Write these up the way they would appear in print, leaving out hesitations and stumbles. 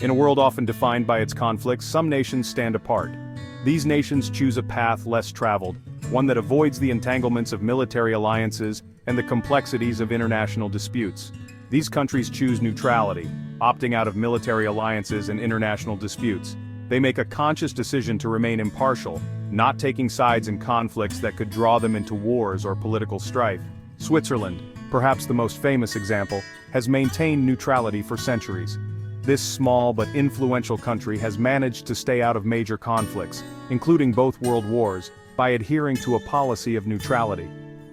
In a world often defined by its conflicts, some nations stand apart. These nations choose a path less traveled, one that avoids the entanglements of military alliances and the complexities of international disputes. These countries choose neutrality, opting out of military alliances and international disputes. They make a conscious decision to remain impartial, not taking sides in conflicts that could draw them into wars or political strife. Switzerland, perhaps the most famous example, has maintained neutrality for centuries. This small but influential country has managed to stay out of major conflicts, including both world wars, by adhering to a policy of neutrality.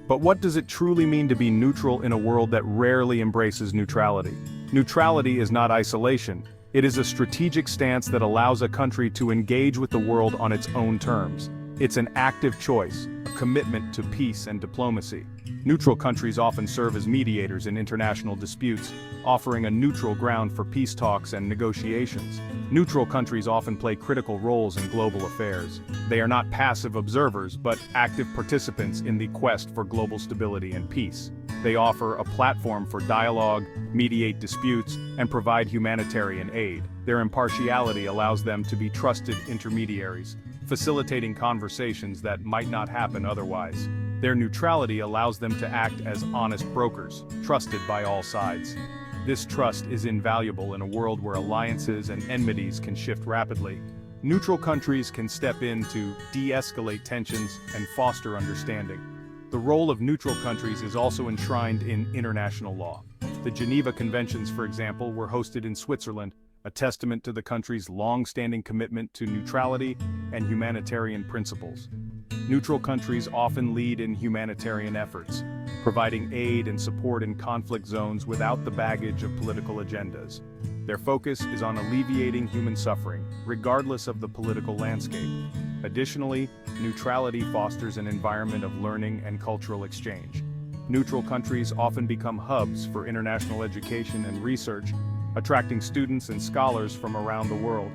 But what does it truly mean to be neutral in a world that rarely embraces neutrality? Neutrality is not isolation. It is a strategic stance that allows a country to engage with the world on its own terms. It's an active choice, a commitment to peace and diplomacy. Neutral countries often serve as mediators in international disputes, offering a neutral ground for peace talks and negotiations. Neutral countries often play critical roles in global affairs. They are not passive observers, but active participants in the quest for global stability and peace. They offer a platform for dialogue, mediate disputes, and provide humanitarian aid. Their impartiality allows them to be trusted intermediaries, facilitating conversations that might not happen otherwise. Their neutrality allows them to act as honest brokers, trusted by all sides. This trust is invaluable in a world where alliances and enmities can shift rapidly. Neutral countries can step in to de-escalate tensions and foster understanding. The role of neutral countries is also enshrined in international law. The Geneva Conventions, for example, were hosted in Switzerland, a testament to the country's long-standing commitment to neutrality and humanitarian principles. Neutral countries often lead in humanitarian efforts, providing aid and support in conflict zones without the baggage of political agendas. Their focus is on alleviating human suffering, regardless of the political landscape. Additionally, neutrality fosters an environment of learning and cultural exchange. Neutral countries often become hubs for international education and research, attracting students and scholars from around the world.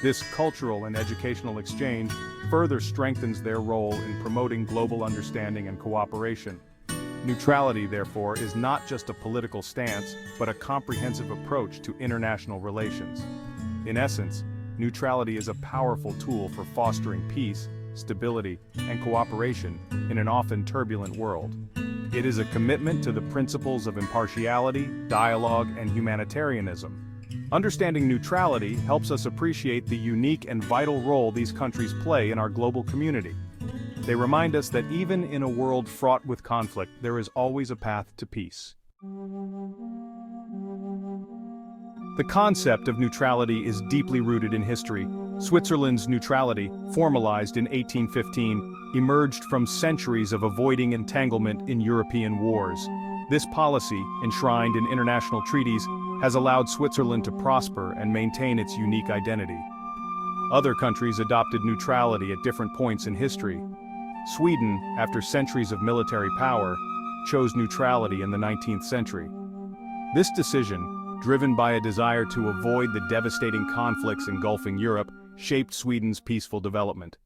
This cultural and educational exchange further strengthens their role in promoting global understanding and cooperation. Neutrality, therefore, is not just a political stance, but a comprehensive approach to international relations. In essence, neutrality is a powerful tool for fostering peace, stability, and cooperation in an often turbulent world. It is a commitment to the principles of impartiality, dialogue, and humanitarianism. Understanding neutrality helps us appreciate the unique and vital role these countries play in our global community. They remind us that even in a world fraught with conflict, there is always a path to peace. The concept of neutrality is deeply rooted in history. Switzerland's neutrality, formalized in 1815, emerged from centuries of avoiding entanglement in European wars. This policy, enshrined in international treaties, has allowed Switzerland to prosper and maintain its unique identity. Other countries adopted neutrality at different points in history. Sweden, after centuries of military power, chose neutrality in the 19th century. This decision, driven by a desire to avoid the devastating conflicts engulfing Europe, shaped Sweden's peaceful development.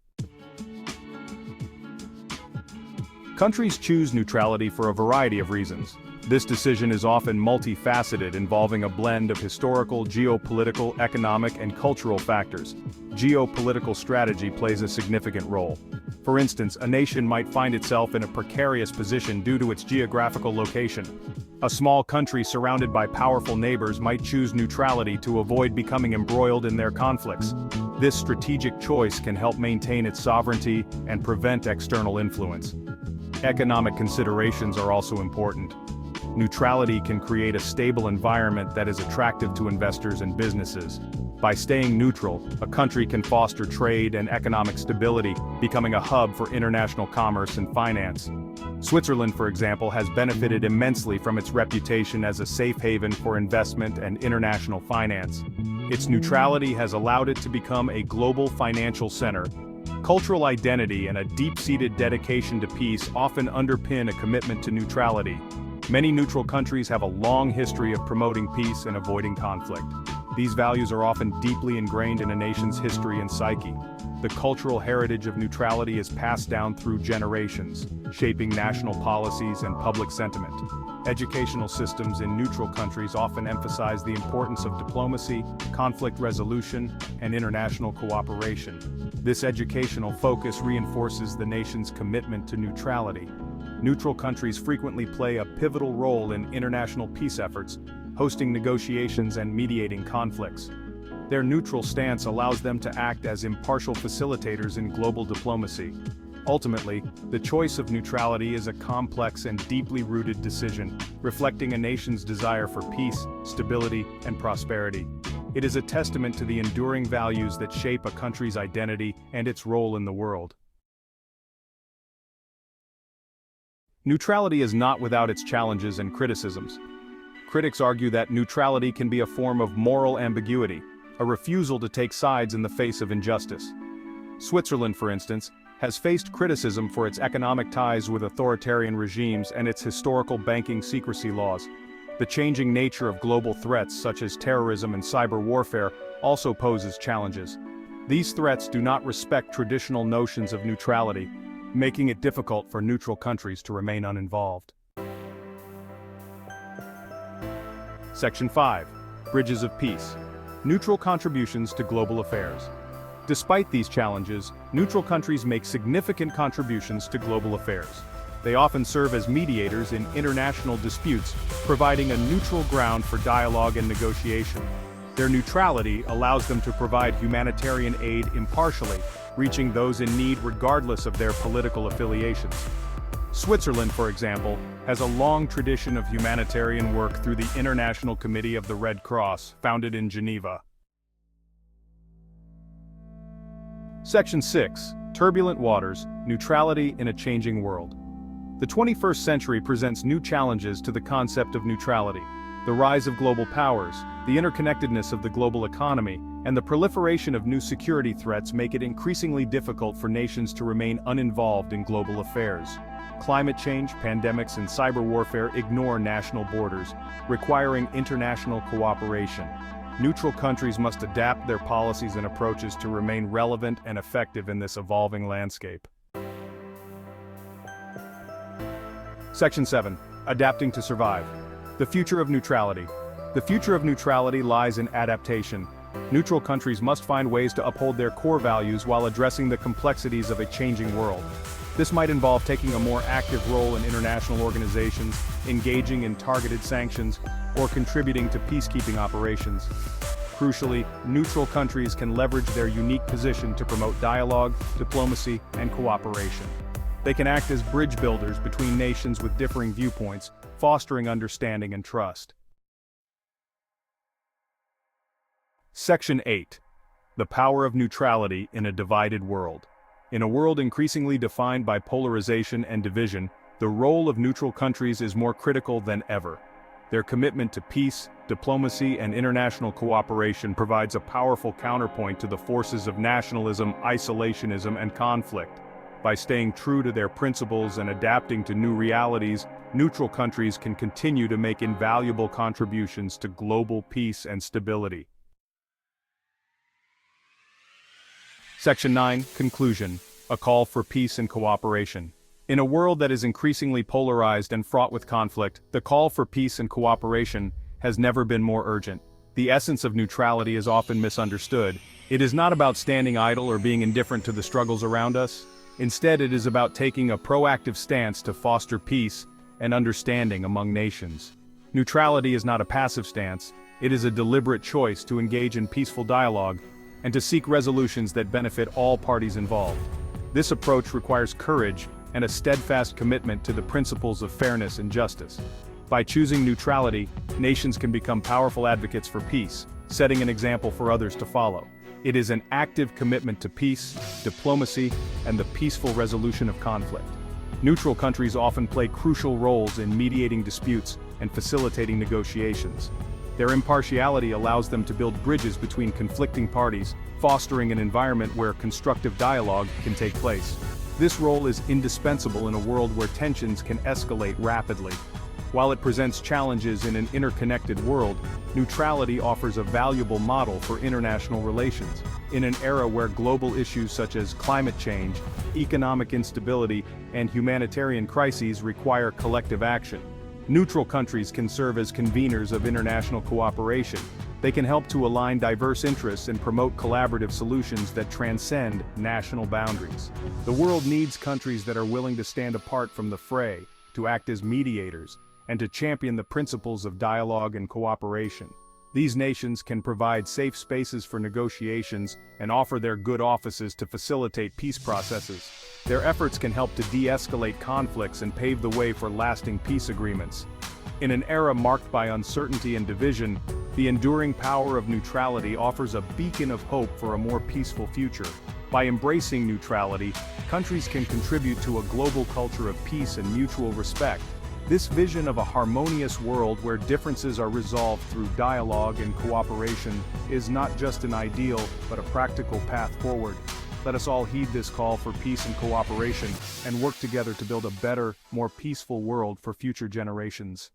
Countries choose neutrality for a variety of reasons. This decision is often multifaceted, involving a blend of historical, geopolitical, economic, and cultural factors. Geopolitical strategy plays a significant role. For instance, a nation might find itself in a precarious position due to its geographical location. A small country surrounded by powerful neighbors might choose neutrality to avoid becoming embroiled in their conflicts. This strategic choice can help maintain its sovereignty and prevent external influence. Economic considerations are also important. Neutrality can create a stable environment that is attractive to investors and businesses. By staying neutral, a country can foster trade and economic stability, becoming a hub for international commerce and finance. Switzerland, for example, has benefited immensely from its reputation as a safe haven for investment and international finance. Its neutrality has allowed it to become a global financial center. Cultural identity and a deep-seated dedication to peace often underpin a commitment to neutrality. Many neutral countries have a long history of promoting peace and avoiding conflict. These values are often deeply ingrained in a nation's history and psyche. The cultural heritage of neutrality is passed down through generations, shaping national policies and public sentiment. Educational systems in neutral countries often emphasize the importance of diplomacy, conflict resolution, and international cooperation. This educational focus reinforces the nation's commitment to neutrality. Neutral countries frequently play a pivotal role in international peace efforts, hosting negotiations and mediating conflicts. Their neutral stance allows them to act as impartial facilitators in global diplomacy. Ultimately, the choice of neutrality is a complex and deeply rooted decision, reflecting a nation's desire for peace, stability, and prosperity. It is a testament to the enduring values that shape a country's identity and its role in the world. Neutrality is not without its challenges and criticisms. Critics argue that neutrality can be a form of moral ambiguity, a refusal to take sides in the face of injustice. Switzerland, for instance, has faced criticism for its economic ties with authoritarian regimes and its historical banking secrecy laws. The changing nature of global threats such as terrorism and cyber warfare also poses challenges. These threats do not respect traditional notions of neutrality, making it difficult for neutral countries to remain uninvolved. Section 5. Bridges of Peace. Neutral contributions to global affairs. Despite these challenges, neutral countries make significant contributions to global affairs. They often serve as mediators in international disputes, providing a neutral ground for dialogue and negotiation. Their neutrality allows them to provide humanitarian aid impartially, reaching those in need regardless of their political affiliations. Switzerland, for example, has a long tradition of humanitarian work through the International Committee of the Red Cross, founded in Geneva. Section 6. Turbulent Waters, Neutrality in a Changing World. The 21st century presents new challenges to the concept of neutrality. The rise of global powers, the interconnectedness of the global economy, and the proliferation of new security threats make it increasingly difficult for nations to remain uninvolved in global affairs. Climate change, pandemics, and cyber warfare ignore national borders, requiring international cooperation. Neutral countries must adapt their policies and approaches to remain relevant and effective in this evolving landscape. Section 7. Adapting to survive. The future of neutrality. The future of neutrality lies in adaptation. Neutral countries must find ways to uphold their core values while addressing the complexities of a changing world. This might involve taking a more active role in international organizations, engaging in targeted sanctions, or contributing to peacekeeping operations. Crucially, neutral countries can leverage their unique position to promote dialogue, diplomacy, and cooperation. They can act as bridge builders between nations with differing viewpoints, fostering understanding and trust. Section 8. The Power of Neutrality in a Divided World. In a world increasingly defined by polarization and division, the role of neutral countries is more critical than ever. Their commitment to peace, diplomacy, and international cooperation provides a powerful counterpoint to the forces of nationalism, isolationism, and conflict. By staying true to their principles and adapting to new realities, neutral countries can continue to make invaluable contributions to global peace and stability. Section 9. Conclusion. A call for peace and cooperation. In a world that is increasingly polarized and fraught with conflict, the call for peace and cooperation has never been more urgent. The essence of neutrality is often misunderstood. It is not about standing idle or being indifferent to the struggles around us. Instead, it is about taking a proactive stance to foster peace and understanding among nations. Neutrality is not a passive stance. It is a deliberate choice to engage in peaceful dialogue and to seek resolutions that benefit all parties involved. This approach requires courage and a steadfast commitment to the principles of fairness and justice. By choosing neutrality, nations can become powerful advocates for peace, setting an example for others to follow. It is an active commitment to peace, diplomacy, and the peaceful resolution of conflict. Neutral countries often play crucial roles in mediating disputes and facilitating negotiations. Their impartiality allows them to build bridges between conflicting parties, fostering an environment where constructive dialogue can take place. This role is indispensable in a world where tensions can escalate rapidly. While it presents challenges in an interconnected world, neutrality offers a valuable model for international relations. In an era where global issues such as climate change, economic instability, and humanitarian crises require collective action, Neutral countries can serve as conveners of international cooperation. They can help to align diverse interests and promote collaborative solutions that transcend national boundaries. The world needs countries that are willing to stand apart from the fray, to act as mediators, and to champion the principles of dialogue and cooperation. These nations can provide safe spaces for negotiations and offer their good offices to facilitate peace processes. Their efforts can help to de-escalate conflicts and pave the way for lasting peace agreements. In an era marked by uncertainty and division, the enduring power of neutrality offers a beacon of hope for a more peaceful future. By embracing neutrality, countries can contribute to a global culture of peace and mutual respect. This vision of a harmonious world where differences are resolved through dialogue and cooperation is not just an ideal, but a practical path forward. Let us all heed this call for peace and cooperation, and work together to build a better, more peaceful world for future generations.